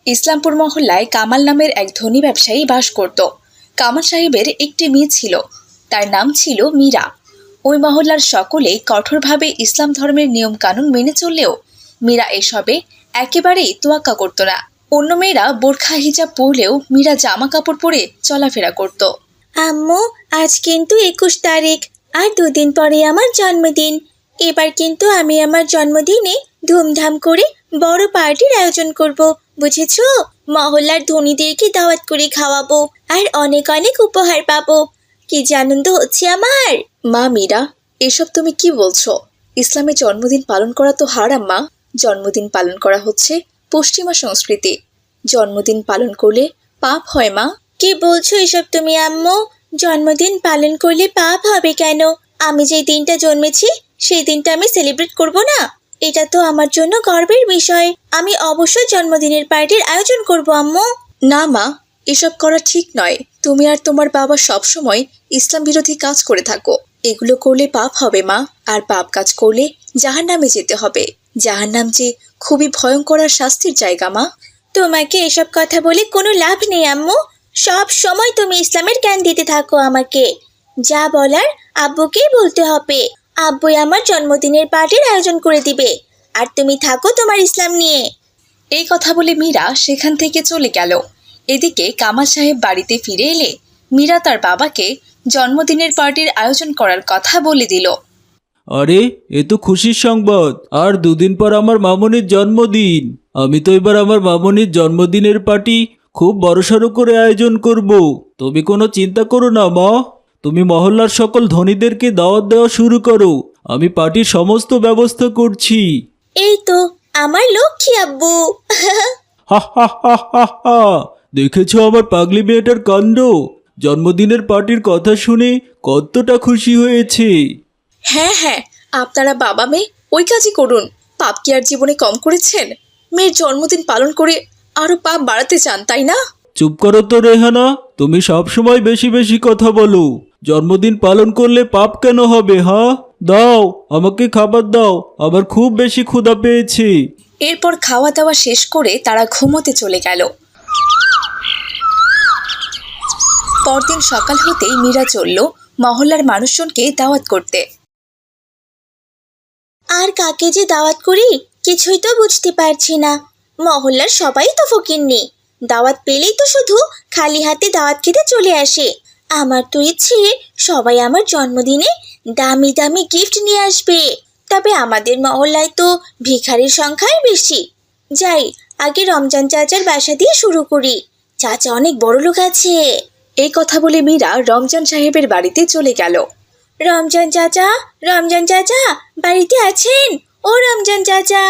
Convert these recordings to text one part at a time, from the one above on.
ইসলামপুর মহল্লায় কামাল নামের এক ধনী ব্যবসায়ী বাস করত। কামাল সাহেবের একটি মেয়ে ছিল, তার নাম ছিল মীরা। ওই মহল্লার সকলেই কঠোরভাবে ইসলাম ধর্মের নিয়ম কানুন মেনে চললেও মীরা এসবে একেবারেই তোয়াক্কা করত না। অন্য মেয়েরা বোরখা হিজাব পরলেও মীরা জামা কাপড় পরে চলাফেরা করত। আম্মু, আজ কিন্তু 21 তারিখ, আর 2 দিন পরে আমার জন্মদিন। এবার কিন্তু আমি আমার জন্মদিনে ধুমধাম করে বড় পার্টির আয়োজন করব, বুঝেছো? মহল্লার ধনীদেরকে দাওয়াত করে খাওয়াবো আর অনেক অনেক উপহার পাবো। কি যে আনন্দ হচ্ছে আমার। মা মীরা, এসব তুমি কি বলছো? ইসলামে জন্মদিন পালন করা তো হারাম মা। জন্মদিন পালন করা হচ্ছে পশ্চিমা সংস্কৃতি। জন্মদিন পালন করলে পাপ হয় মা। কি বলছো এসব তুমি আম্মু? জন্মদিন পালন করলে পাপ হবে কেন? আমি যেই দিনটা জন্মেছি সেই দিনটা আমি সেলিব্রেট করব না? এটা তো আমার জন্য গর্বের বিষয়। আমি অবশ্যই জন্মদিনের পার্টির আয়োজন করব আম্মু। না মা, এসব করা ঠিক নয়। তুমি আর তোমার বাবা সবসময় ইসলাম বিরোধী কাজ করে থাকো। এগুলো করলে পাপ হবে মা, আর পাপ কাজ করলে জাহান্নামে যেতে হবে। জাহান্নাম যে খুবই ভয়ঙ্কর আর শাস্তির জায়গা মা। তোমাকে এসব কথা বলে কোনো লাভ নেই আম্মু। সব সময় তুমি ইসলামের জ্ঞান দিতে থাকো আমাকে। যা বলার আব্বুকেই বলতে হবে। আব্বুই আমার জন্মদিনের পার্টির আয়োজন করে দিবে, আর তুমি থাকো তোমার ইসলাম নিয়ে। এই কথা বলে মীরা সেখান থেকে চলে গেল। এদিকে কামাল সাহেব বাড়িতে ফিরে এলে মীরা তার বাবাকে জন্মদিনের পার্টির আয়োজন করার কথা বলে দিল। আরে, এ তো খুশির সংবাদ। আর 2 দিন পর আমার মামনির জন্মদিন। আমি তো এবার আমার মামনির জন্মদিনের পার্টি খুব বড়সড় করে আয়োজন করব। তুমি কোনো চিন্তা করো না মা। তুমি মহল্লার সকল ধনীদেরকে দাওয়াত দেওয়া শুরু করো। আমি পার্টির সমস্ত ব্যবস্থা করছি। এই তো আমার লক্ষ্মী আব্বু। হা হা হা হা হা। দেখেছো আমার পাগলি মেয়েটার কাণ্ড? জন্মদিনের পার্টির কথা শুনে কতটা খুশি হয়েছে। হ্যাঁ হ্যাঁ, আপনারা বাবা মেয়ে ওই কাজই করুন। পাপ কি আর জীবনে কম করেছেন? মেয়ের জন্মদিন পালন করে আরো পাপ বাড়াতে চান, তাই না? চুপ করো তো রেহানা, তুমি সব সময় বেশি বেশি কথা বলো। জন্মদিন পালন করলে পাপ কেন হবে? হ্যাঁ, দাও আমাকে খাবার দাও, আমার খুব বেশি ক্ষুধা পেয়েছে। এরপর খাওয়া দাওয়া শেষ করে তারা ঘুমোতে চলে গেল। পরদিন সকাল হতেই মীরা চলল মহল্লার মানুষজনকে দাওয়াত করতে। আর কাকে যে দাওয়াত করি কিছুই তো বুঝতে পারছি না। মহল্লার সবাই তো ফকিন্নি। দাওয়াত পেলেই তো শুধু খালি হাতে দাওয়াত খেতে চলে আসে। আমার তো ইচ্ছে সবাই আমার জন্মদিনে দামি দামি গিফট নিয়ে আসবে। তবে আমাদের মহল্লায় তো ভিখারির সংখ্যাই বেশি। যাই, আগে রমজান চাচার বাসা দিয়ে শুরু করি। চাচা অনেক বড় লোক আছে। এই কথা বলে মীরা রমজান সাহেবের বাড়িতে চলে গেল। রমজান চাচা, রমজান চাচা বাড়িতে আছেন? ও রমজান চাচা।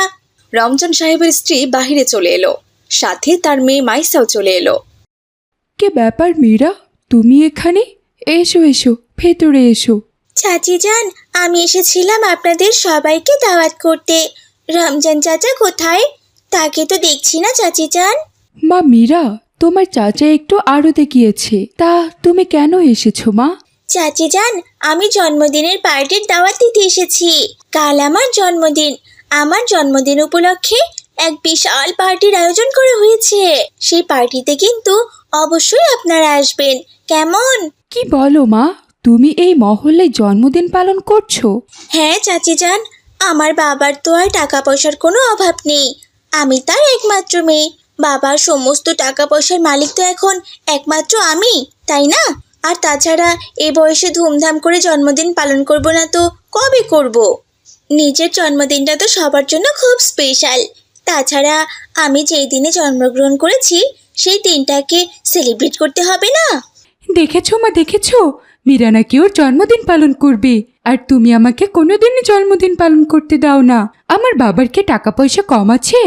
রমজান সাহেবের স্ত্রী বাহিরে চলে এলো, সাথে তার মেয়ে মাইসাও চলে এলো। কে ব্যাপার মীরা, তুমি এখানে? এসো এসো, ভেতরে এসো। চাচি যান, আমি এসেছিলাম আপনাদের সবাইকে দাওয়াত করতে। রমজান চাচা কোথায়? তাকে তো দেখছি না চাচি যান। মা মীরা, তোমার চাচা একটু আড়তে গিয়েছে। তা তুমি কেন এসেছো মা? চাচি যান, আমি জন্মদিনের পার্টির দাওয়াত দিতে এসেছি। কাল আমার জন্মদিন। আমার জন্মদিন উপলক্ষে এক বিশাল পার্টির আয়োজন করা হয়েছে। সেই পার্টিতে কিন্তু অবশ্যই আপনারা আসবেন, কেমন? কি বলো মা, তুমি এই মহল্লায় জন্মদিন পালন করছো? হ্যাঁ চাচি যান, আমার বাবার তো আর টাকা পয়সার কোনো অভাব নেই। আমি তার একমাত্র মেয়ে। বাবার সমস্ত টাকা পয়সার মালিক তো এখন একমাত্র আমি, তাই না? আর তাছাড়া এ বয়সে ধুমধাম করে জন্মদিন পালন করব না তো কবে করব? নিজের জন্মদিনটা তো সবার জন্য খুব স্পেশাল। তাছাড়া আমি যেই দিনে জন্মগ্রহণ করেছি সেই দিনটাকে সেলিব্রেট করতে হবে না? দেখেছো মা, দেখেছো? মীরা নাকি ওর জন্মদিন পালন করবে, আর তুমি আমাকে কোনোদিনই জন্মদিন পালন করতে দাও না। আমার বাবার কি টাকা পয়সা কম আছে?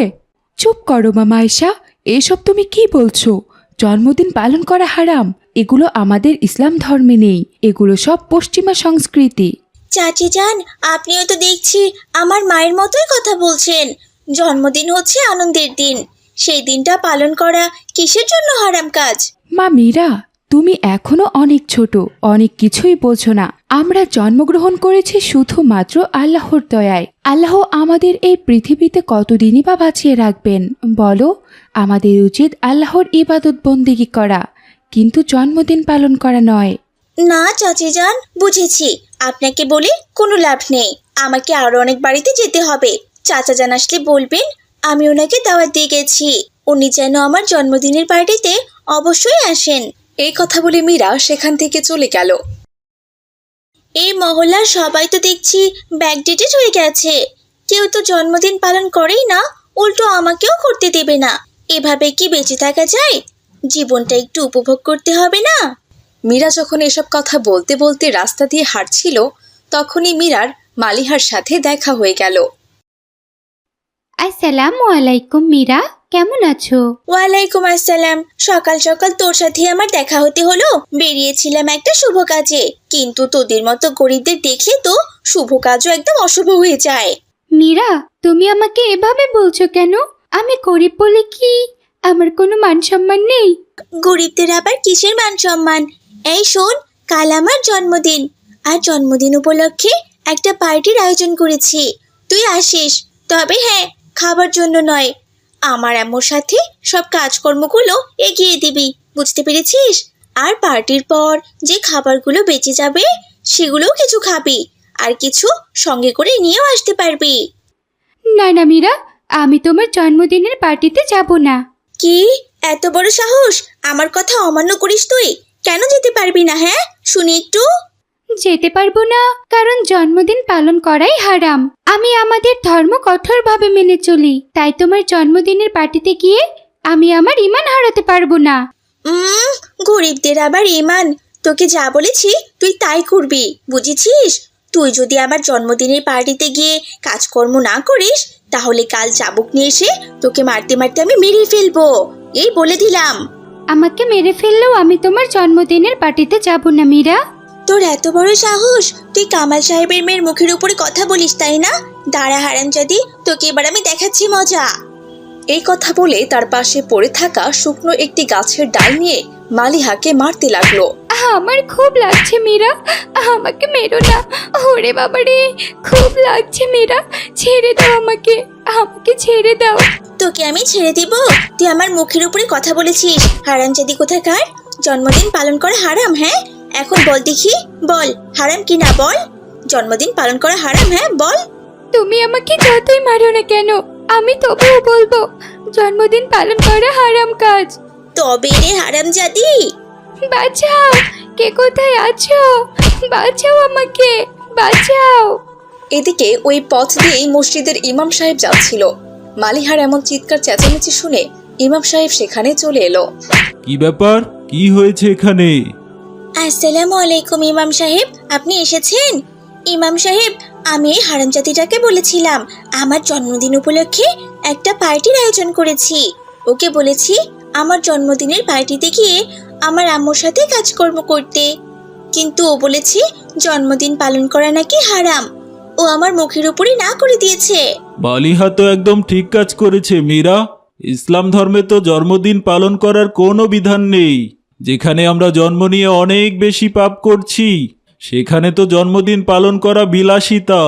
চুপ করো মা মায়েশা, এসব তুমি কি বলছো? জন্মদিন পালন করা হারাম। এগুলো আমাদের ইসলাম ধর্মে নেই, এগুলো সব পশ্চিমা সংস্কৃতি। চাচি যান, আপনিও তো দেখছি আমার মায়ের মতোই কথা বলছেন। জন্মদিন হচ্ছে আনন্দের দিন। সেই দিনটা পালন করা কিসের জন্য হারাম কাজ? মা মীরা, তুমি এখনো অনেক ছোট, অনেক কিছুই বোঝো না। আমরা জন্মগ্রহণ করেছি শুধুমাত্র আল্লাহর দয়ায়। আল্লাহ আমাদের এই পৃথিবীতে কতদিনই বা বাঁচিয়ে রাখবেন বলো? আমাদের উচিত আল্লাহর ইবাদত বন্দেগী করা, কিন্তু জন্মদিন পালন করা নয়। না চাচি যান, বুঝেছি। আপনাকে বলে কোনো লাভ নেই, আমাকে আরো অনেক বাড়িতে যেতে হবে। চাচা যান আসলে বলবেন আমি ওনাকে দাওয়াত দিয়ে গেছি, উনি যেন আমার জন্মদিনের পার্টিতে অবশ্যই আসেন। এই কথা বলে মীরা সেখান থেকে চলে গেল। এই মহল্লার সবাই তো দেখছি ব্যাকডেটেড হয়ে গেছে, কেউ তো জন্মদিন পালন করেই না, উল্টো আমাকেও করতে দেবে না। এভাবে কি বেঁচে থাকা যায়? জীবনটা একটু উপভোগ করতে হবে না? মীরা যখন এসব কথা বলতে বলতে রাস্তা দিয়ে হাঁটছিল, তখনই মীরার মালিহার সাথে দেখা হয়ে গেল। আসসালামু আলাইকুম মীরা, কেমন আছো? ওয়ালাইকুম আসসালাম। সকাল সকাল তোর সাথে আমার দেখা হতে হলো। বেরিয়েছিলাম একটা শুভ কাজে, কিন্তু তোদের মতো গরিবদের দেখলে তো শুভ কাজও একদম অশুভ হয়ে যায়। মীরা, তুমি আমাকে এভাবে বলছো কেন? আমি গরিব বলে কি আমার কোনো মান সম্মান নেই? গরিবদের আবার কিসের মান সম্মান? এই শোন, কাল আমার জন্মদিন, আর জন্মদিন উপলক্ষে একটা পার্টির আয়োজন করেছি, তুই আসিস। তবে হ্যাঁ, খাবার জন্য নয়, আমার আম্মুর সাথে সব কাজকর্মগুলো এগিয়ে দিবি, বুঝতে পেরেছিস? আর পার্টির পর যে খাবারগুলো বেঁচে যাবে সেগুলোও কিছু খাবি, আর কিছু সঙ্গে করে নিয়েও আসতে পারবি। না না মীরা, আমি তোমার জন্মদিনের পার্টিতে যাব না। কি এত বড় সাহস? আমার কথা অমান্য করিস তুই? কেন যেতে পারবি না? হ্যাঁ, শুনি একটু। যেতে পারবো না কারণ জন্মদিন পালন করাই হারাম। আমি আমাদের ধর্ম কঠোরভাবে মেনে চলি, তাই তোমার জন্মদিনের পার্টিতে গিয়ে আমি আমার ঈমান হারাতে পারবো না। গরিবদের আবার ইমান? তোকে যা বলেছি তুই তাই করবি, বুঝেছিস? তুই যদি আমার জন্মদিনের পার্টিতে গিয়ে কাজকর্ম না করিস, তাহলে কাল চাবুক নিয়ে এসে তোকে মারতে মারতে আমি মেরে ফেলবো, এই বলে দিলাম। আমাকে মেরে ফেললেও আমি তোমার জন্মদিনের পার্টিতে যাব না মীরা। তোর এত বড় সাহস? তুই কামাল সাহেবের মেয়ের মুখের উপরে কথা বলিস, তাই না? দাঁড়া হারামজাদি, তোকে এবার আমি দেখাচ্ছি মজা। এই কথা বলে তার পাশে পড়ে থাকা শুকনো একটি গাছের ডাল নিয়ে মালিহাকে মারতে লাগলো। আমার খুব লাগছে মীরা, আমাকে মেরো না। ওরে বাবারে, খুব লাগছে মীরা, ছেড়ে দাও আমাকে, আমাকে ছেড়ে দাও। তোকে আমি ছেড়ে দিব? তুই আমার মুখের উপরে কথা বলেছিস, হারামজাদি কোথাকার। জন্মদিন পালন করা হারাম? হ্যাঁ, এখন বল দেখি, বল হারাম কি না বল। জন্মদিন পালন করা হারাম, হ্যাঁ বল। তুমি আমাকে যতই মারো না কেন, আমি তবুও বলবো জন্মদিন পালন করা হারাম কাজ। তবে রে হারামজাদি। বাঁচাও, কে কোথায় আছো? বাঁচাও আমাকে, বাঁচাও। এদিকে ওই পথ দিয়েই মসজিদের ইমাম সাহেব যাচ্ছিল। মালিহার এমন চিৎকার চেঁচামেচি শুনে ইমাম সাহেব সেখানে চলে এলো। কি ব্যাপার? কি হয়েছে এখানে? আসসালামু আলাইকুম ইমাম সাহেব, আপনি এসেছেন? ইমাম সাহেব, আমি এই হারামজাদিটাকে বলেছিলাম আমার জন্মদিন উপলক্ষে একটা পার্টির আয়োজন করেছি। ওকে বলেছি আমার জন্মদিনের পার্টিতে গিয়ে আমার আম্মুর সাথে কাজকর্ম করতে, কিন্তু ও বলেছে জন্মদিন পালন করা নাকি হারাম। ও আমার মুখের উপরে না করে দিয়েছে। মালিহা তো একদম ঠিক কাজ করেছে মীরা। ইসলাম ধর্মে তো জন্মদিন পালন করার কোনো বিধান নেই। যেখানে আমরা জন্ম নিয়ে অনেক বেশি পাপ করছি, সেখানে তো জন্মদিন পালন করা বিলাসিতা।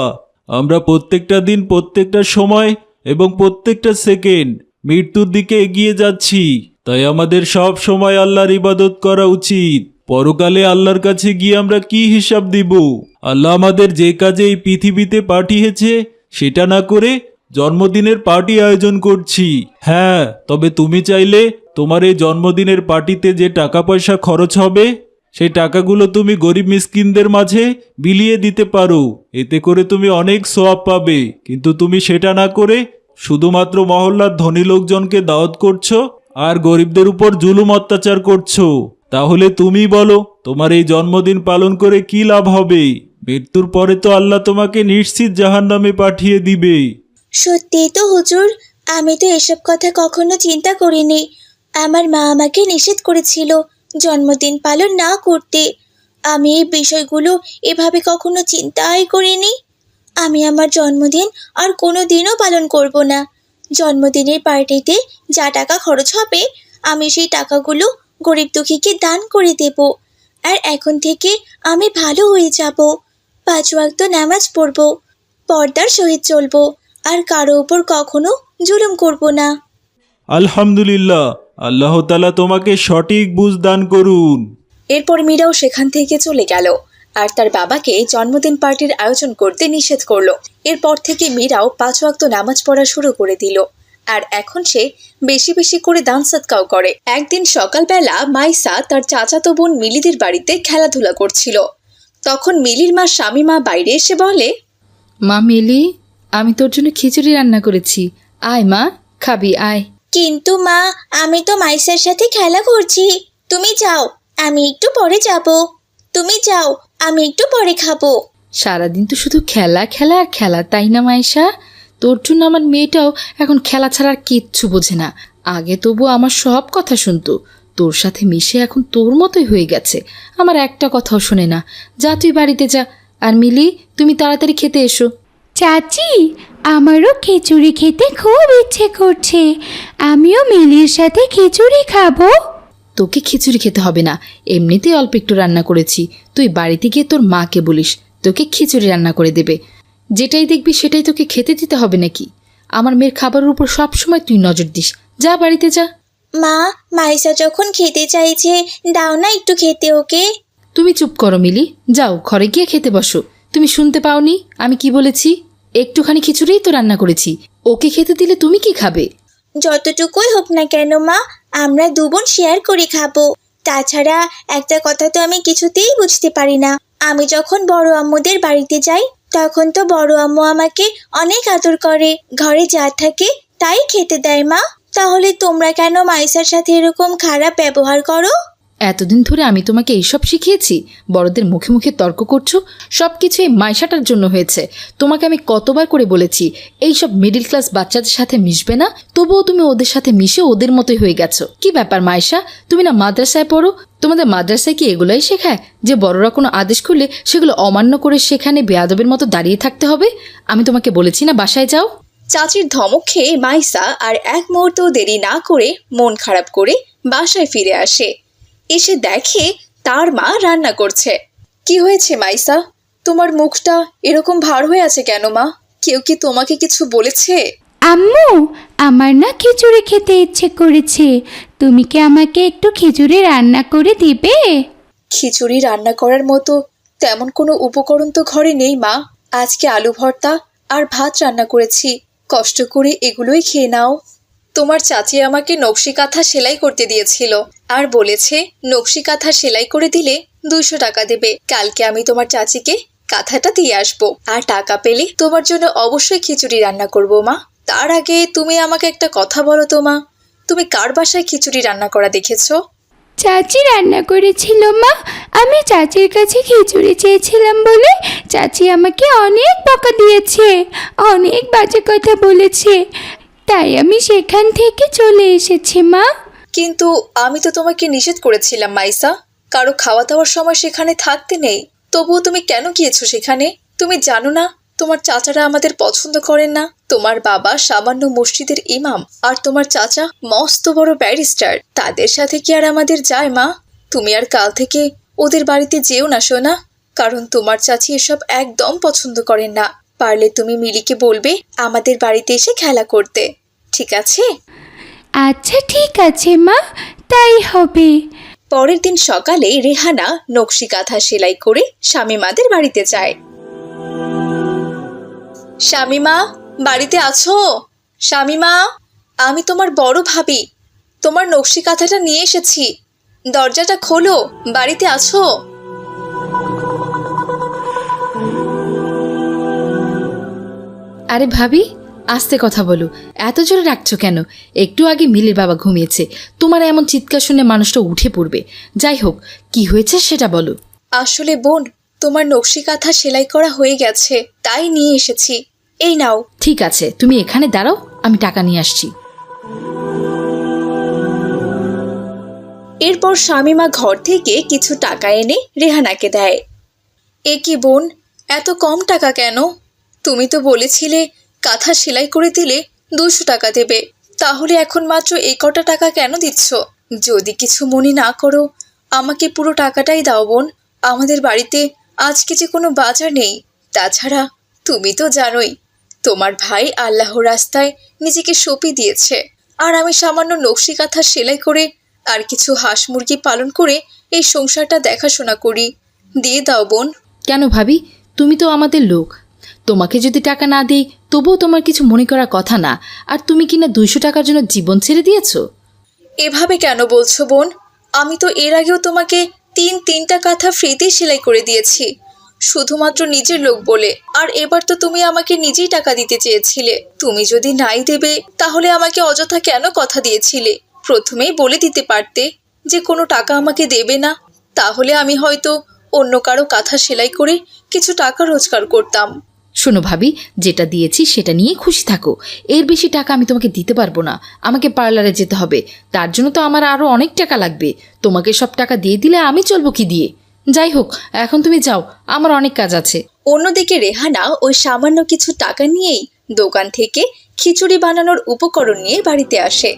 আমরা প্রত্যেকটা দিন, প্রত্যেকটা সময় এবং প্রত্যেকটা সেকেন্ড মৃত্যুর দিকে এগিয়ে যাচ্ছি। তাই আমাদের সব সময় আল্লাহর ইবাদত করা উচিত। পরকালে আল্লাহর কাছে গিয়ে আমরা কি হিসাব দিব? আল্লাহ আমাদের যে কাজে এই পৃথিবীতে পাঠিয়েছে সেটা না করে জন্মদিনের পার্টি আয়োজন করছি। হ্যাঁ, তবে তুমি চাইলে তোমার এই জন্মদিনের পার্টিতে যে টাকা পয়সা খরচ হবে, সেই টাকাগুলো তুমি গরিব মিসকিনদের মাঝে বিলিয়ে দিতে পারো। এতে করে তুমি অনেক সওয়াব পাবে। কিন্তু তুমি সেটা না করে শুধুমাত্র মহল্লার ধনী লোকজনকে দাওয়াত করছো আর গরিবদের উপর জুলুম অত্যাচার করছো। তাহলে তুমি বলো, তোমার এই জন্মদিন পালন করে কি লাভ হবে? মৃত্যুর পরে তো আল্লাহ তোমাকে নিশ্চিত জাহান্নামে পাঠিয়ে দিবে। সত্যিই তো হুজুর, আমি তো এসব কথা কখনো চিন্তা করিনি। আমার মা আমাকে নিষেধ করেছিল জন্মদিন পালন না করতে। আমি এই বিষয়গুলো এভাবে কখনো চিন্তাই করিনি। আমি আমার জন্মদিন আর কোনো দিনও পালন করব না। জন্মদিনের পার্টিতে যা টাকা খরচ হবে আমি সেই টাকাগুলো গরিব দুঃখীকে দান করে দেব। আর এখন থেকে আমি ভালো হয়ে যাব। 5 ওয়াক্ত নামাজ পড়ব, পর্দার সহিত চলবো, আর কারো উপর কখনো জুলুম করব না। আলহামদুলিল্লাহ, আল্লাহ তাআলা তোমাকে সঠিক বুঝ দান করুন। এরপর মীরাও সেখান থেকে চলে গেল আর তার বাবাকে জন্মদিন পার্টির আয়োজন করতে নিষেধ করলো। এরপর থেকে মীরাও 5 ওয়াক্ত নামাজ পড়া শুরু করে দিল। আর এখন সে বেশি বেশি করে দান সদকাও করে। একদিন সকালবেলা মাইসা তার চাচাতো বোন মিলিদের বাড়িতে খেলাধুলা করছিল। তখন মিলির মা শামিমা বাইরে এসে বলে, মা মিলি, আমি তোর জন্য খিচুড়ি রান্না করেছি, আয় মা, খাবি আয়। কিন্তু মা, আমি তো মাইসার সাথে খেলা করছি। তুমি যাও, আমি একটু পরে যাব। তুমি যাও, আমি একটু পরে খাবো। সারাদিন তো শুধু খেলা খেলা আর খেলা, তাই না মাইশা? তোর জন্য আমার মেয়েটাও এখন খেলা ছাড়া আর কিচ্ছু বোঝে না। আগে তবু আমার সব কথা শুনতো, তোর সাথে মিশে এখন তোর মতোই হয়ে গেছে, আমার একটা কথাও শোনে না। যা তুই বাড়িতে যা, আর মিলি তুমি তাড়াতাড়ি খেতে এসো। চাচি, আমারও খিচুড়ি খেতে খুব ইচ্ছে করছে। আমিও মিলির সাথে খিচুড়ি খাবো। তোকে খিচুড়ি খেতে হবে না, এমনিতেই অল্প একটু রান্না করেছি। তুই বাড়িতে গিয়ে তোর মাকে বলিস তোকে খিচুড়ি রান্না করে দেবে। যেটাই দেখবি সেটাই তোকে খেতে দিতে হবে নাকি? আমার মেয়ের খাবারের উপর সবসময় তুই নজর দিস। যা বাড়িতে যা। মা, মাইসা যখন খেতে চাইছে, দাও না একটু খেতে ওকে। তুমি চুপ করো মিলি, যাও ঘরে গিয়ে খেতে বসো। তুমি শুনতে পাওনি আমি কি বলেছি? একটুখানি খিচুড়িই তো রান্না করেছি, ওকে খেতে দিলে তুমি কি খাবে? যতটুকুই হোক না কেন মা, আমরা 2 বোন শেয়ার করে খাবো। তাছাড়া একটা কথা তো আমি কিছুতেই বুঝতে পারি না, আমি যখন বড় আম্মুদের বাড়িতে যাই তখন তো বড় আম্মু আমাকে অনেক আদর করে, ঘরে যা থাকে তাই খেতে দেয় মা। তাহলে তোমরা কেন মাইসার সাথে এরকম খারাপ ব্যবহার করো? এতদিন ধরে আমি তোমাকে এইসব শিখিয়েছি? বড়দের মুখে মুখে তর্ক করছো? সব কিছু এই মাইশাটার জন্য হয়েছে। তোমাকে আমি কতবার করে বলেছি এইসব মিডিল ক্লাস বাচ্চাদের সাথে মিশবে না, তবুও তুমি ওদের সাথে মিশে ওদের মতোই হয়ে গেছো। কি ব্যাপার মাইশা, তুমি না মাদ্রাসায় পড়ো? তোমাদের মাদ্রাসায় কি এগুলাই শেখায় যে বড়রা কোনো আদেশ করলে সেগুলো অমান্য করে সেখানে বেয়াদবের মতো দাঁড়িয়ে থাকতে হবে? আমি তোমাকে বলেছি না বাসায় যাও। চাচির ধমক খেয়ে মাইসা আর এক মুহূর্তও দেরি না করে মন খারাপ করে বাসায় ফিরে আসে। এসে দেখে তার মা রান্না করছে। কি হয়েছে মাইসা, তোমার মুখটা এরকম ভার হয়ে আছে কেন মা? কেউ কি তোমাকে কিছু বলেছে? আম্মু, আমার না খিচুড়ি খেতে ইচ্ছে করেছে। তুমি কি আমাকে একটু খিচুড়ি রান্না করে দিবে? খিচুড়ি রান্না করার মতো তেমন কোনো উপকরণ তো ঘরে নেই মা। আজকে আলু ভর্তা আর ভাত রান্না করেছি, কষ্ট করে এগুলোই খেয়ে নাও। তোমার চাচি আমাকে নকশি কাঁথা সেলাই করতে দিয়েছিল আর বলেছে নকশি কাঁথা সেলাই করে দিলে 200 টাকা দেবে। কালকে আমি তোমার চাচিকে কাঁথাটা দিয়ে আসবো, আর টাকা পেলে তোমার জন্য অবশ্যই খিচুড়ি রান্না করবো মা। তার আগে তুমি আমাকে একটা কথা বলো তো মা, তুমি কার বাসায় খিচুড়ি রান্না করা দেখেছো? চাচি রান্না করেছিল মা। আমি চাচির কাছে খিচুড়ি চেয়েছিলাম বলে চাচি আমাকে অনেক বকা দিয়েছে, অনেক বাজে কথা বলেছে, তাই আমি সেখান থেকে চলে এসেছি মা। কিন্তু আমি তো তোমাকে নিষেধ করেছিলাম মাইসা, কারো খাওয়া দাওয়ার সময় সেখানে থাকতে নেই। তবুও তুমি কেন গিয়েছো সেখানে? তুমি জানো না তোমার চাচারা আমাদের পছন্দ করেন না? তোমার বাবা সামান্য মসজিদের ইমাম আর তোমার চাচা মস্ত বড় ব্যারিস্টার, তাদের সাথে কি আর আমাদের যায় মা? তুমি আর কাল থেকে ওদের বাড়িতে যেও না সোনা, কারণ তোমার চাচি এসব একদম পছন্দ করেন না। পারলে তুমি মিলিকে বলবে আমাদের বাড়িতে এসে খেলা করতে, ঠিক আছে? আচ্ছা ঠিক আছে মা, তাই হবে। পরের দিন সকালে রেহানা নকশি কাঁথা সেলাই করে শামিমাদের বাড়িতে যায়। শামিমা, বাড়িতে আছো? শামিমা, আমি তোমার বড় ভাবি, তোমার নকশি কাঁথাটা নিয়ে এসেছি, দরজাটা খোলো, বাড়িতে আছো? আরে ভাবি, আস্তে কথা বলো, এত জোরে রাখছো কেন? একটু আগে মিলির বাবা ঘুমিয়েছে, তোমার এমন চিৎকার শুনে মানুষটা উঠে পড়বে। যাই হোক, কি হয়েছে সেটা বলো। আসলে বোন, তোমার নকশি কাঁথা সেলাই করা হয়ে গেছে, তাই নিয়ে এসেছি, এই নাও। ঠিক আছে, তুমি এখানে দাঁড়াও, আমি টাকা নিয়ে আসছি। এরপর শামিমা ঘর থেকে কিছু টাকা এনে রেহানাকে দেয়। এ কি বোন, এত কম টাকা কেন? তুমি তো বলেছিলে কাঁথা সেলাই করে দিলে 200 টাকা দেবে, তাহলে এখন মাত্র এই কটা টাকা কেন দিচ্ছ? যদি কিছু মনে না করো, আমাকে পুরো টাকাটাই দাও বোন। আমাদের বাড়িতে আজকে যে কোনো বাজার নেই। তাছাড়া তুমি তো জানোই, তোমার ভাই আল্লাহর রাস্তায় নিজেকে সঁপে দিয়েছে, আর আমি সামান্য নকশি কাঁথা সেলাই করে আর কিছু হাঁস মুরগি পালন করে এই সংসারটা দেখাশোনা করি। দিয়ে দাও বোন। কেন ভাবি, তুমি তো আমাদের লোক, তোমাকে যদি টাকা না দিই তবুও তোমার কিছু মনে করার কথা না। আর তুমি কিনা 200 টাকার জন্য জীবন ছেড়ে দিয়েছো। এভাবে কেন বলছো বোন? আমি তো এর আগেও তোমাকে তিনটা কাঁথা ফ্রিতেই সেলাই করে দিয়েছি, শুধুমাত্র নিজের লোক বলে। আর এবার তো তুমি আমাকে নিজেই টাকা দিতে চেয়েছিলে। তুমি যদি নাই দেবে তাহলে আমাকে অযথা কেন কথা দিয়েছিলে? প্রথমেই বলে দিতে পারতে যে কোনো টাকা আমাকে দেবে না, তাহলে আমি হয়তো অন্য কারো কাঁথা সেলাই করে কিছু টাকা রোজগার করতাম। শোনো ভাবি, যেটা দিয়েছি সেটা নিয়ে খুশি থাকো। এর বেশি টাকা আমি তোমাকে দিতে পারবো না। আমাকে পার্লারে যেতে হবে, তার জন্য তো আমার আরও অনেক টাকা লাগবে। তোমাকে সব টাকা দিয়ে দিলে আমি চলবো কি দিয়ে? যাই হোক, এখন তুমি যাও, আমার অনেক কাজ আছে। অন্যদিকে রেহানা ওই সামান্য কিছু টাকা নিয়েই দোকান থেকে খিচুড়ি বানানোর উপকরণ নিয়ে বাড়িতে আসে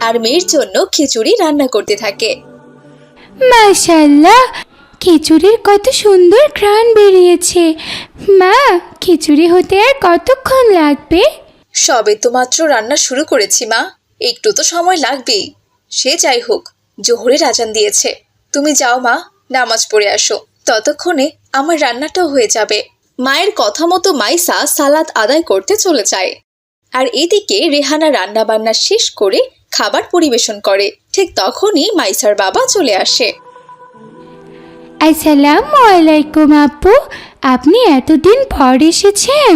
আর মেয়ের জন্য খিচুড়ি রান্না করতে থাকে। মাশাআল্লাহ, খিচুড়ির কত সুন্দর ঘ্রাণ বেরিয়েছে। মা, খিচুড়ি হতে আর কতক্ষণ লাগবে? সবে তো মাত্র রান্না শুরু করেছি মা, একটু তো সময় লাগবেই। সে যাই হোক, জোহরের আজান দিয়েছে, তুমি যাও মা, নামাজ পড়ে আসো, ততক্ষণে আমার রান্নাটাও হয়ে যাবে। মায়ের কথা মতো মাইসা সালাত আদায় করতে চলে যায়, আর এদিকে রেহানা রান্না বান্না শেষ করে খাবার পরিবেশন করে। ঠিক তখনই মাইসার বাবা চলে আসে। আসসালামু আলাইকুম আপু, আপনি এতদিন পর এসেছেন?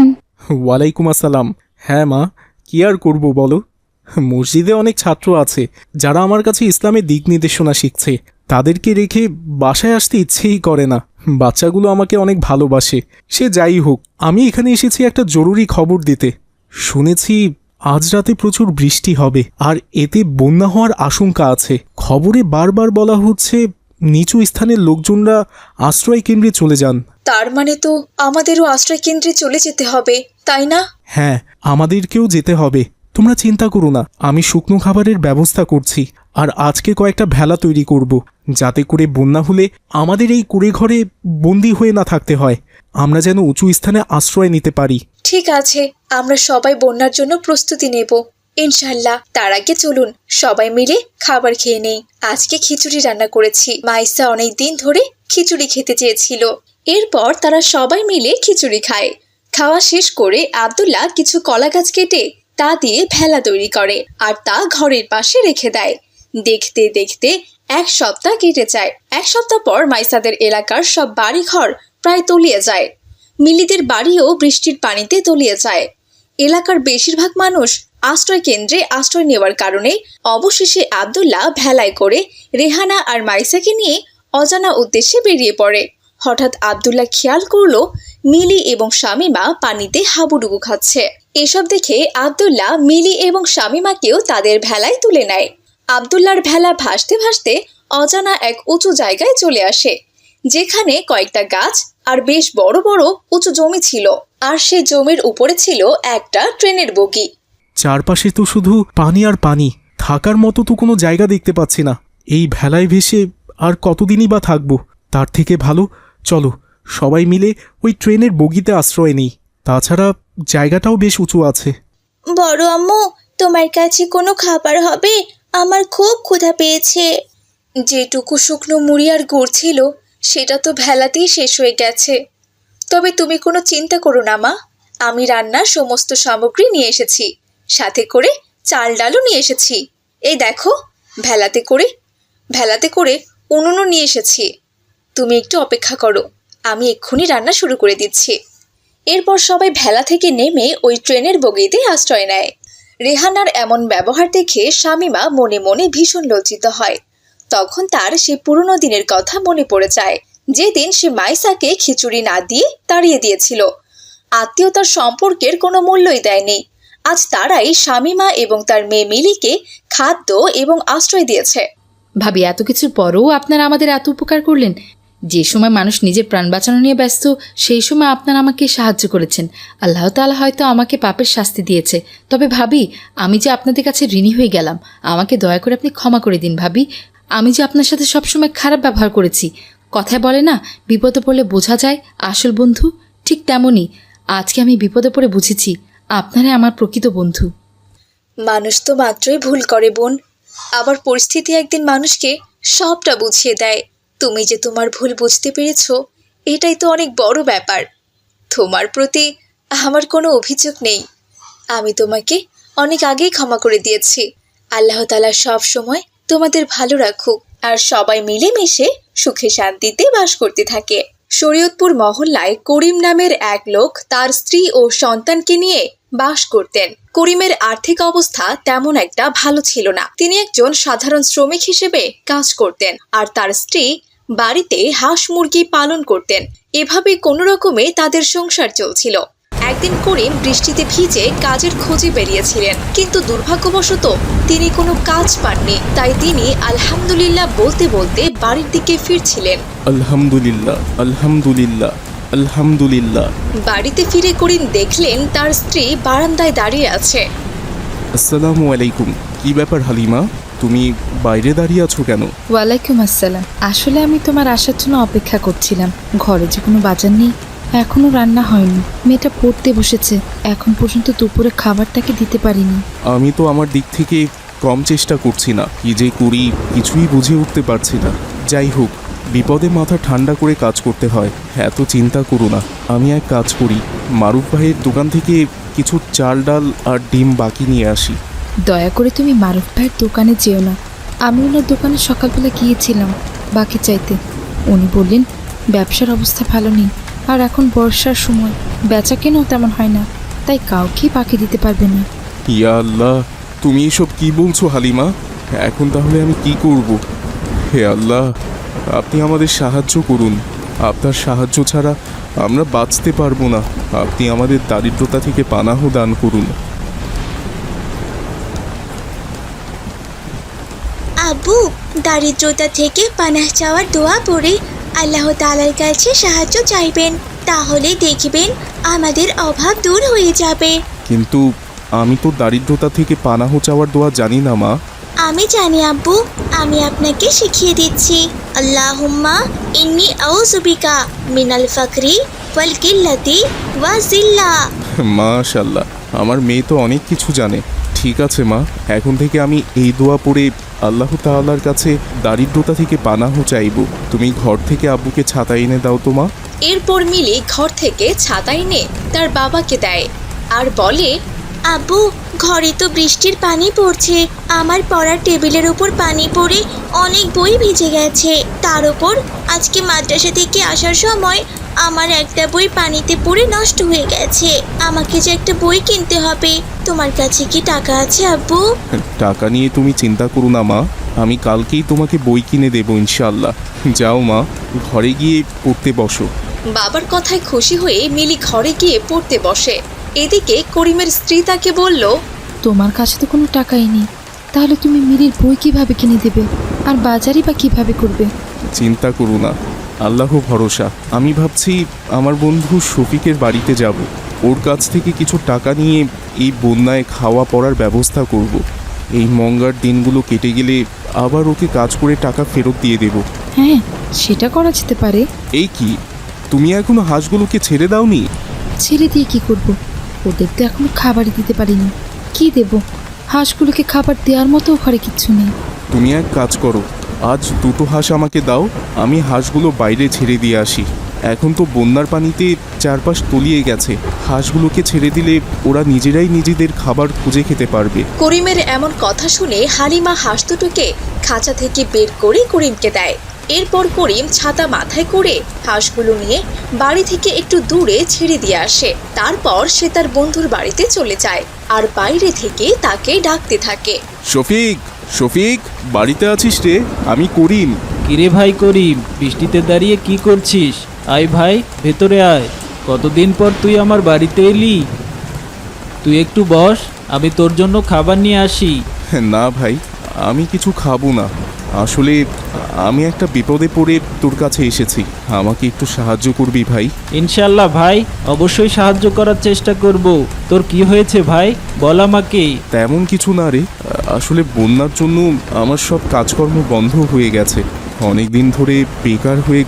ওয়ালাইকুম আসসালাম। হ্যাঁ মা, কি আর করব বলো, মসজিদে অনেক ছাত্র আছে যারা আমার কাছে ইসলামের দিক নির্দেশনা শিখছে। তাদেরকে রেখে বাসায় আসতে ইচ্ছেই করে না। বাচ্চাগুলো আমাকে অনেক ভালোবাসে। সে যাই হোক, আমি এখানে এসেছি একটা জরুরি খবর দিতে। শুনেছি আজ রাতে প্রচুর বৃষ্টি হবে, আর এতে বন্যা হওয়ার আশঙ্কা আছে। খবরে বারবার বলা হচ্ছে নিচু স্থানের লোকজনরা আশ্রয় কেন্দ্রে চলে যান। তার মানে তো আমাদেরও আশ্রয় কেন্দ্রে চলে যেতে হবে, তাই না? হ্যাঁ, আমাদেরকেও যেতে হবে। তোমরা চিন্তা করো না, আমি শুকনো খাবারের ব্যবস্থা করছি। আর আজকে কয়েকটা ভেলা তৈরি করব, যাতে করে বন্যা হলে আমাদের এই কুড়ে ঘরে বন্দি হয়ে না থাকতে হয়। আমরা যেন উঁচু স্থানে আশ্রয় নিতে পারি। ঠিক আছে, আমরা সবাই বন্যার জন্য প্রস্তুতি নেব ইনশাল্লাহ। তার আগে চলুন সবাই মিলে খাবার খেয়ে নেই। আজকে খিচুড়ি রান্না করেছি, মাইসা অনেক দিন ধরে খিচুড়ি খেতে চেয়েছিল। এরপর তারা সবাই মিলে খিচুড়ি খায়। খাওয়া শেষ করে আব্দুল্লাহ কিছু কলা গাছ কেটে তা দিয়ে ভেলা তৈরি করে আর তা ঘরের পাশে রেখে দেয়। দেখতে দেখতে 1 সপ্তাহ কেটে যায়। 1 সপ্তাহ পর মাইসাদের এলাকার সব বাড়ি ঘর প্রায় তলিয়ে যায়। মিলিদের বাড়িও বৃষ্টির পানিতে তলিয়ে যায়। এলাকার বেশিরভাগ মানুষ আশ্রয় কেন্দ্রে আশ্রয় নেওয়ার কারণে অবশেষে আব্দুল্লাহ ভেলায় করে রেহানা আর মাইসাকে নিয়ে অজানা উদ্দেশ্যে বেরিয়ে পড়ে। হঠাৎ আব্দুল্লাহ খেয়াল করলো মিলি এবং শামিমা পানিতে হাবুডুবু খাচ্ছে। এসব দেখে আব্দুল্লাহ মিলি এবং শামিমাকেও তাদের ভেলায় তুলে নেয়। আব্দুল্লাহর ভেলা ভাসতে ভাসতে অজানা এক উঁচু জায়গায় চলে আসে, যেখানে কয়েকটা গাছ আর বেশ বড় বড় উঁচু জমি ছিল। আর সে জমির উপরে ছিল একটা ট্রেনের বগি। চারপাশে তো শুধু পানি আর পানি, থাকার মতো তো কোনো জায়গা দেখতে পাচ্ছি না। এই ভেলায় ভেসে আর কতদিনই বা থাকবো? তার থেকে ভালো চলো সবাই মিলে ওই ট্রেনের বগিতে আশ্রয় নিই। তাছাড়া জায়গাটাও বেশ উঁচু আছে। বড় আম্মু, তোমার কাছে কোনো খাবার হবে? আমার খুব ক্ষুধা পেয়েছে। যেটুকু শুকনো মুড়ি আর গুড় ছিল সেটা তো ভেলাতেই শেষ হয়ে গেছে। তবে তুমি কোনো চিন্তা করো না মা, আমি রান্নার সমস্ত সামগ্রী নিয়ে এসেছি, সাথে করে চাল ডালও নিয়ে এসেছি। এই দেখো, ভেলাতে করে উনুনও নিয়ে এসেছি। তুমি একটু অপেক্ষা করো, আমি এক্ষুনি রান্না শুরু করে দিচ্ছি। এরপর সবাই ভেলা থেকে নেমে ওই ট্রেনের বগিতে আশ্রয় নেয়। রেহানার এমন ব্যবহার দেখে শামিমা মনে মনে ভীষণ লজ্জিত হয়। তখন তার সে পুরনো দিনের কথা মনে পড়ে যায়, যেদিন সে মাইসাকে খিচুড়ি না দিয়ে তাড়িয়ে দিয়েছিল। আত্মীয়তার সম্পর্কের কোনো মূল্যই দেয়নি। আজ তারাই শামিমা এবং তার মেয়ে মিলিকে খাদ্য এবং আশ্রয় দিয়েছে। ভাবি, এত কিছুর পরেও আপনারা আমাদের এত উপকার করলেন, যে সময় মানুষ নিজের প্রাণ বাঁচানো নিয়ে ব্যস্ত, সেই সময় আপনারা আমাকে সাহায্য করেছেন। আল্লাহ তাআলা হয়তো আমাকে পাপের শাস্তি দিয়েছে। তবে ভাবি, আমি যে আপনাদের কাছে ঋণী হয়ে গেলাম, আমাকে দয়া করে আপনি ক্ষমা করে দিন ভাবি। আমি যে আপনার সাথে সবসময় খারাপ ব্যবহার করেছি। কথায় বলে না, বিপদে পড়লে বোঝা যায় আসল বন্ধু, ঠিক তেমনই আজকে আমি বিপদে পড়ে বুঝেছি আপনারাই আমার প্রকৃত বন্ধু। মানুষ তো মাত্রই ভুল করে বোন, আবার পরিস্থিতি একদিন মানুষকে সবটা বুঝিয়ে দেয়। তুমি যে তোমার ভুল বুঝতে পেরেছো, এটাই তো অনেক বড় ব্যাপার। তোমার প্রতি আমার কোনো অভিযোগ নেই। আমি তোমাকে অনেক আগেই ক্ষমা করে দিয়েছি। আল্লাহ তাআলা সব সময় তোমাদের ভালো রাখুক, আর সবাই মিলেমিশে সুখে শান্তিতে বাস করতে থাকে। শরীয়তপুর মহল্লায় করিম নামের এক লোক তার স্ত্রী ও সন্তানকে নিয়ে বাস করতেন। করিমের আর্থিক অবস্থা তেমন একটা ভালো ছিল না। তিনি একজন সাধারণ শ্রমিক হিসেবে কাজ করতেন, আর তার স্ত্রী বাড়িতে হাঁস মুরগি পালন করতেন। এভাবে কোনো রকমে তাদের সংসার চলছিল। একদিন করিম বৃষ্টিতে ভিজে কাজের খোঁজে বেরিয়েছিলেন, কিন্তু দুর্ভাগ্যবশত তিনি কোনো কাজ পাননি। তাই তিনি আলহামদুলিল্লাহ বলতে বলতে বাড়ির দিকে ফিরছিলেন। আলহামদুলিল্লাহ, আলহামদুলিল্লাহ, আলহামদুলিল্লাহ। বাড়িতে ফিরে করিম দেখলেন তার স্ত্রী বারান্দায় দাঁড়িয়ে আছে। আসসালামু আলাইকুম। কি ব্যাপার হালিমা, তুমি বাইরে দাঁড়িয়ে আছো কেন? ওয়ালাইকুম আসসালাম। আসলে আমি তোমার আসার জন্য অপেক্ষা করছিলাম। ঘরে যে কোনো বাজার নেই, এখনো রান্না হয়নি। মেয়েটা পড়তে বসেছে, এখন পর্যন্ত দুপুরে খাবারটাকে দিতে পারিনি। আমি তো আমার দিক থেকে কম চেষ্টা করছি না, কি যে করি কিছুই বুঝে উঠতে পারছি না। যাই হোক, বিপদে মাথা ঠান্ডা করে কাজ করতে হয়, এত চিন্তা করো না। আমি এক কাজ করি, মারুফ ভাইয়ের দোকান থেকে কিছু চাল ডাল আর ডিম বাকি নিয়ে আসি। দয়া করে তুমি মারুফ ভাইয়ের দোকানে যেও না। আমি ওনার দোকানে সকালবেলা গিয়েছিলাম বাকি চাইতে। উনি বললেন ব্যবসার অবস্থা ভালো নেই, আর এখন বর্ষার সময় বেচা কেনাও তেমন হয় না, তাই কাউকেই বাকি দিতে পারবে না। ইয়া আল্লাহ, তুমি এসব কি বলছো হালিমা? এখন তাহলে আমি কি করব? হে আল্লাহ, আপনি আমাদের সাহায্য করুন। আপনার সাহায্য ছাড়া আমরা বাঁচতে পারবো না। আপনি আমাদের দারিদ্রতা থেকে পানাহ দান করুন। আব্বু, দারিদ্রতা থেকে পানাহ চাওয়ার দোয়া পড়ে আল্লাহ তাআলার কাছে সাহায্য চাইবেন, তাহলে দেখবেন আমাদের অভাব দূর হয়ে যাবে। কিন্তু আমি তো দারিদ্রতা থেকে পানাহ চাওয়ার দোয়া জানি না মা। আমি জানি আব্বু, আমি আপনাকে শিখিয়ে দিচ্ছি। আল্লাহুম্মা ইন্নী আউযু বিকা মিনাল ফাকরি ওয়াল কিল্লাতি ওয়া জিল্লা। মাশাআল্লাহ, আমার মেয়ে তো অনেক কিছু জানে। ঠিক আছে মা, এখন থেকে আমি এই দোয়া পড়ে আল্লাহ তাআলার কাছে দারিদ্রতা থেকে পানাহ চাইব। তুমি ঘর থেকে আব্বুকে ছাতা এনে দাও তো মা। এরপর মিলি ঘর থেকে ছাতা এনে তার বাবাকে দেয় আর বলে, আব্বু, ঘরে তো বৃষ্টির পানি পড়ছে, আমার পড়ার টেবিলের উপর পানি পড়ে অনেক বই ভিজে গেছে। তার উপর আজকে মাদ্রাসা থেকে আসার সময় আমার একটা বই পানিতে পড়ে নষ্ট হয়ে গেছে। আমাকে যে একটা বই কিনতে হবে। তোমার কাছে কি টাকা আছে আব্বু? টাকা নিয়ে তুমি চিন্তা করো না মা, আমি কালকেই তোমাকে বই কিনে দেবো ইনশাআল্লাহ। যাও মা, ঘরে গিয়ে পড়তে বসো। বাবার কথায় খুশি হয়ে মিলি ঘরে গিয়ে পড়তে বসে। এদিকে করিমের স্ত্রী তাকে বলল, তোমার কাছে তো কোনো টাকাই নেই, তাহলে তুমি মিরির বই কিভাবে কিনে দেবে, আর বাজারই বা কিভাবে করবে? চিন্তা করো না, আল্লাহ ভরসা। আমি ভাবছি আমার বন্ধু শফিকের বাড়িতে যাব, ওর কাছ থেকে কিছু টাকা নিয়ে এই বন্যায় খাওয়া পড়ার ব্যবস্থা করব। এই মঙ্গার দিনগুলো কেটে গেলে আবার ওকে কাজ করে টাকা ফেরত দিয়ে দেব। হ্যাঁ, সেটা করা যেতে পারে। এই কি, তুমি এখনো হাঁসগুলোকে ছেড়ে দাওনি? ছেড়ে দিয়ে কি করব? ওদের তো এখনো খাবারই দিতে পারিনি। কি দেব? হাঁসগুলোকে খাবার দেওয়ার মতো ঘরে কিচ্ছু নেই। তুমি এক কাজ করো, আজ দুটো হাঁস আমাকে দাও, আমি হাঁসগুলো বাইরে ছেড়ে দিয়ে আসি। এখন তো বন্যার পানিতে চারপাশ তলিয়ে গেছে, হাঁসগুলোকে ছেড়ে দিলে ওরা নিজেরাই নিজেদের খাবার খুঁজে খেতে পারবে। করিমের এমন কথা শুনে হালিমা হাঁস দুটোকে খাঁচা থেকে বের করে করিমকে দেয়। এরপর করিম ছাতা মাথায় করে হাঁসগুলো নিয়ে বাড়ি থেকে একটু দূরে ছেড়ে দিয়ে আসে। তারপর সে তার বন্ধুর বাড়িতে চলে যায় আর বাইরে থেকে তাকে ডাকতে থাকে। শফিক, শফিক, বাড়িতে আছিস রে? আমি করিম। কিরে ভাই করিম, বৃষ্টিতে দাঁড়িয়ে কি করছিস? আয় ভাই, ভেতরে আয়। কতদিন পর তুই আমার বাড়িতে এলি। তুই একটু বস, আমি তোর জন্য খাবার নিয়ে আসি। না ভাই, আমি কিছু খাবো না। আসলে আমি একটা বিপদে পড়ে তোর কাছে এসেছি, আমাকে একটু সাহায্য করবি ভাই? ইনশাল্লাহ ভাই, অবশ্যই সাহায্য করার চেষ্টা করব। তোর কি হয়েছে ভাই, বল আমাকে। তেমন কিছু না রে, আসলে বন্যার জন্য আমার সব কাজকর্ম বন্ধ হয়ে গেছে। অনেক দিন ধরে বেকার হয়ে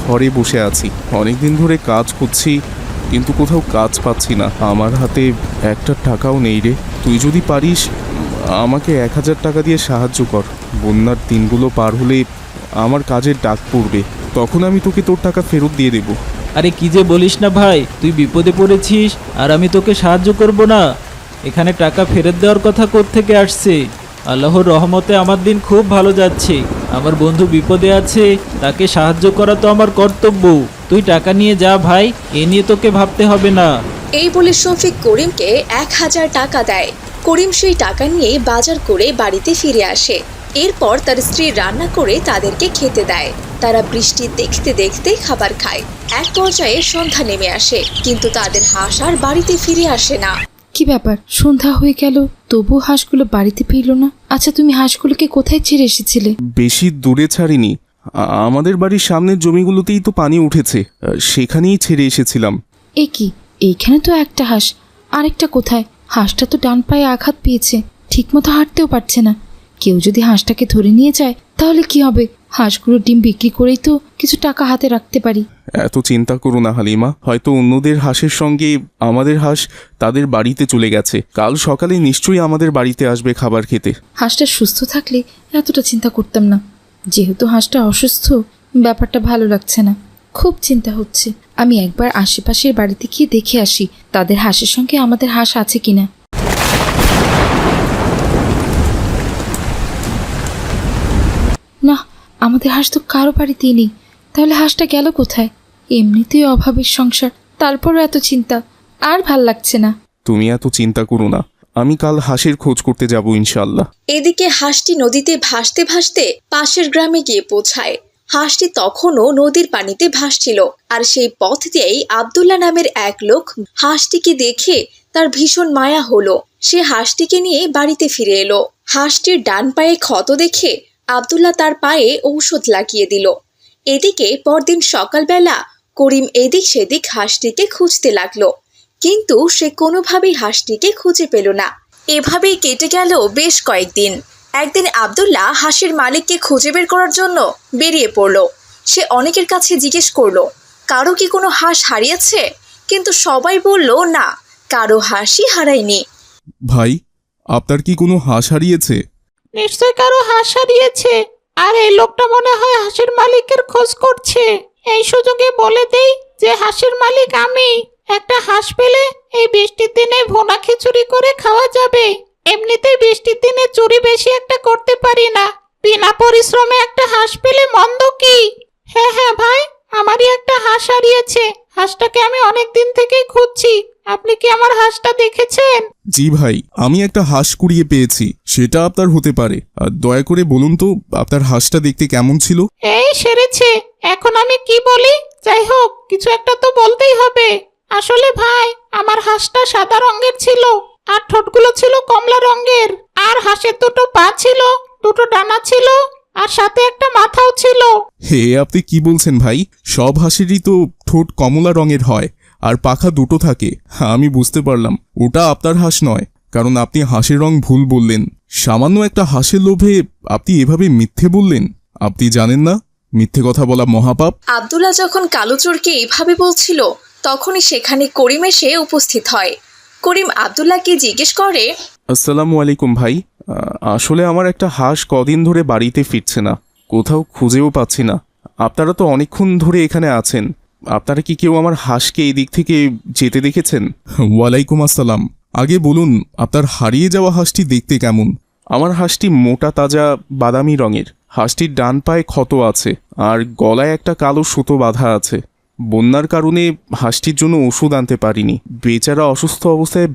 ঘরে বসে আছি। অনেক দিন ধরে কাজ করছি, কিন্তু কোথাও কাজ পাচ্ছি না। আমার হাতে একটা টাকাও নেই রে। তুই যদি পারিস আমাকে 1000 টাকা দিয়ে সাহায্য কর। বন্যার দিনগুলো পার হলে আমার কাজের ডাক পড়বে, তখন আমি তোকে তোর টাকা ফেরত দিয়ে দেবো। আরে কি যে বলিস না ভাই, তুই বিপদে পড়েছিস আর আমি তোকে সাহায্য করব না? এখানে টাকা ফেরত দেওয়ার কথা কোত্থেকে আসছে? আল্লাহর রহমতে আমার দিন খুব ভালো যাচ্ছে। আমার বন্ধু বিপদে আছে, তাকে সাহায্য করা তো আমার কর্তব্য। তুই টাকা নিয়ে যা ভাই, এ নিয়ে তোকে ভাবতে হবে না। এই বলে শফিক করিমকে 1000 টাকা দেয়। করিম সেই টাকা নিয়ে বাজার করে বাড়িতে ফিরে আসে। এরপর তার স্ত্রী রান্না করে তাদেরকে খেতে দেয়। তারা বৃষ্টি দেখতে দেখতে খাবার খায়। এক পর্যায়ে সন্ধ্যা নেমে আসে, কিন্তু তাদের হাঁস আর বাড়িতে ফিরে আসে না। কি ব্যাপার, সন্ধ্যা হয়ে গেল, তবু হাঁসগুলো বাড়িতে ফিরল না? আচ্ছা, তুমি হাঁসগুলোকে কোথায় ছেড়ে এসেছিলে? বেশি দূরে ছাড়িনি, আমাদের বাড়ির সামনের জমিগুলোতেই তো পানি উঠেছে, সেখানেই ছেড়ে এসেছিলাম। এ কি, এইখানে তো একটা হাঁস, আরেকটা কোথায়? হাঁসটা তো ডান পায়ে আঘাত পেয়েছে, ঠিকমতো হাঁটতেও পারছে না। কেউ যদি হাঁসটাকে ধরে নিয়ে যায় তাহলে কি হবে? হাঁসগুলোর ডিম বিক্রি করেই তো কিছু টাকা হাতে রাখতে পারি। এত চিন্তা করো না হালিমা, হয়তো অন্যদের হাঁসের সঙ্গে আমাদের হাঁস তাদের বাড়িতে চলে গেছে। কাল সকালে নিশ্চয়ই আমাদের বাড়িতে আসবে খাবার খেতে। হাঁসটা সুস্থ থাকলে এতটা চিন্তা করতাম না। যেহেতু হাঁসটা অসুস্থ, ব্যাপারটা ভালো লাগছে না, খুব চিন্তা হচ্ছে। আমি একবার আশেপাশের বাড়িতে গিয়ে দেখে আসি তাদের হাঁসের সঙ্গে আমাদের হাঁস আছে কিনা। না, আমাদের হাঁস তো কারো বাড়িতেই নেই। তাহলে হাঁসটা গেল কোথায়? এমনিতেই অভাবের সংসার, তারপরও এত চিন্তা, আর ভাল লাগছে না। তুমি এত চিন্তা করো না, আমি কাল হাঁসের খোঁজ করতে যাব ইনশাআল্লাহ। এদিকে হাঁসটি নদীতে ভাসতে ভাসতে পাশের গ্রামে গিয়ে পৌঁছায়। হাঁসটি তখনও নদীর পানিতে ভাসছিল, আর সেই পথ দিয়েই আব্দুল্লাহ নামের এক লোক হাঁসটিকে দেখে তার ভীষণ মায়া হলো। সে হাঁসটিকে নিয়ে বাড়িতে ফিরে এলো। হাঁসটির ডান পায়ে ক্ষত দেখে আব্দুল্লাহ তার পায়ে ঔষধ লাগিয়ে দিল। এদিকে পরদিন সকালবেলা করিম এদিক সেদিক হাঁসটিকে খুঁজতে লাগলো, কিন্তু সে কোনোভাবেই হাঁসটিকে খুঁজে পেল না। এভাবেই কেটে গেল বেশ কয়েকদিন। একদিন আব্দুল্লাহ হাঁসের মালিককে খুঁজে বের করার জন্য বেরিয়ে পড়ল। সে অনেকের কাছে জিজ্ঞেস করলো, কারো কি কোনো হাঁস হারিয়েছে? কিন্তু সবাই বলল না, কারো হাঁসই হারায়নি। ভাই, আপনার কি কোনো হাঁস হারিয়েছে? নিশ্চয় কারো হাঁস হারিয়েছে, আর এই লোকটা মনে হয় হাঁসের মালিকের খোঁজ করছে। এই সুযোগে বলে দেই যে হাঁসের মালিক আমি। একটা হাঁস পেলে এই বৃষ্টির দিনে ভুনা খিচুড়ি করে খাওয়া যাবে। এমনিতেই বৃষ্টির দিনে চুরি বেশি একটা করতে পারি না, বিনা পরিশ্রমে একটা হাঁস পেলে মন্দ কি? হ্যাঁ হ্যাঁ ভাই, আমারই একটা হাঁস হারিয়েছে। হাঁসটাকে আমি অনেক দিন থেকেই খুঁজছি। আপনি কি আমার হাঁসটা দেখেছেন? জি ভাই, আমি একটা হাঁস কুড়িয়ে পেয়েছি, সেটা আপনার হতে পারে। আর দয়া করে বলুন তো আপনার হাঁসটা দেখতে কেমন ছিল? এই সেরেছে, এখন আমি কি বলি? যাই হোক, কিছু একটা তো বলতেই হবে। আসলে ভাই, আমার হাঁসটা সাদা রঙের ছিল, আর ঠোঁটগুলো ছিল কমলা রঙের, আর হাঁসের দুটো পা ছিল, দুটো ডানা ছিল, আর সাথে একটা মাথাও ছিল। হে, আপনি কি বলছেন ভাই? সব হাঁসেরই তো ঠোঁট কমলা রঙের হয় আর পাখা দুটো থাকে। আমি বুঝতে পারলাম ওটা আপনার হাঁস নয়, কারণ আপনি হাঁসের রং ভুল বললেন। সামান্য একটা হাঁসের লোভে আপনি এভাবে মিথ্যে বললেন। আপনি জানেন না মিথ্যে কথা বলা মহাপাপ? আব্দুল্লাহ যখন কালুচোরকে এভাবে বলছিল, তখনই সেখানে করিম এসে উপস্থিত হয়। করিম আব্দুল্লাহকে জিজ্ঞেস করে, আসসালামু আলাইকুম ভাই। আসলে আমার একটা হাঁস কদিন ধরে বাড়িতে ফিরছে না, কোথাও খুঁজেও পাচ্ছি না। আপনারা তো অনেকক্ষণ ধরে এখানে আছেন, আপনারা কি কেউ আমার হাঁসকে এই দিক থেকে যেতে দেখেছেন? ওয়ালাইকুম আসসালাম। আগে বলুন, আপনার হারিয়ে যাওয়া হাঁসটি দেখতে কেমন? আমার হাঁসটি মোটা তাজা বাদামি রঙের। হাঁসটির ডান পায়ে ক্ষত আছে, আর গলায় একটা কালো সুতো বাঁধা আছে। বন্যার কারণে হাঁসটির জন্য ওষুধ আনতে পারিনি, বেচারা অসুস্থ অবস্থায়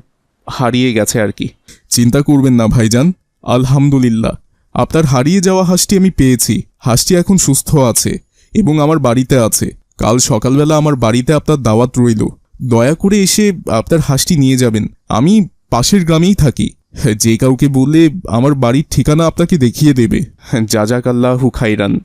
হারিয়ে গেছে আর কি। চিন্তা করবেন না ভাইজান, আলহামদুলিল্লাহ আপনার হারিয়ে যাওয়া হাঁসটি আমি পেয়েছি। হাঁসটি এখন সুস্থ আছে এবং আমার বাড়িতে আছে। কাল সকালবেলা আমার বাড়িতে আপনার দাওয়াত রইল, দয়া করে এসে আপনার হাঁসটি নিয়ে যাবেন। আমি পাশের গ্রামেই থাকি, যে কাউকে বললে আমার বাড়ির ঠিকানা আপনাকে দেখিয়ে দেবে। জাজাকাল্লাহু খাইরান।